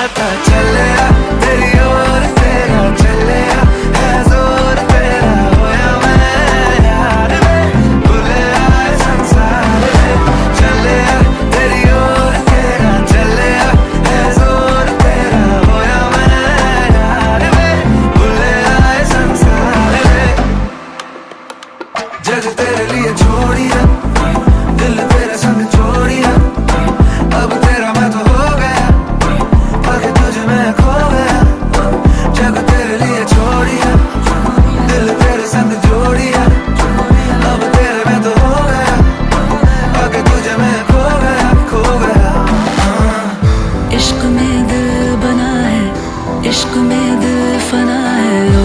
पता चलिया तेरी ओर तेरा चलिया है जोर तेरा होया मैं यार में भूले आए संसार में चलिया तेरी ओर तेरा चलिया है जोर तेरा होया मैं यार में भूले आए संसार में जग तेरे लिए छोड़िया दिल तेरे संग छोड़िया अब तेरा मैं तो हो गया आगे तुझे मैं खो गया जग तेरे लिए छोड़िया दिल तेरे संग जोड़िया अब तेरे मैं तो हो गया आगे तुझे मैं खो गया इश्क में दिल बना है इश्क में दिल फना है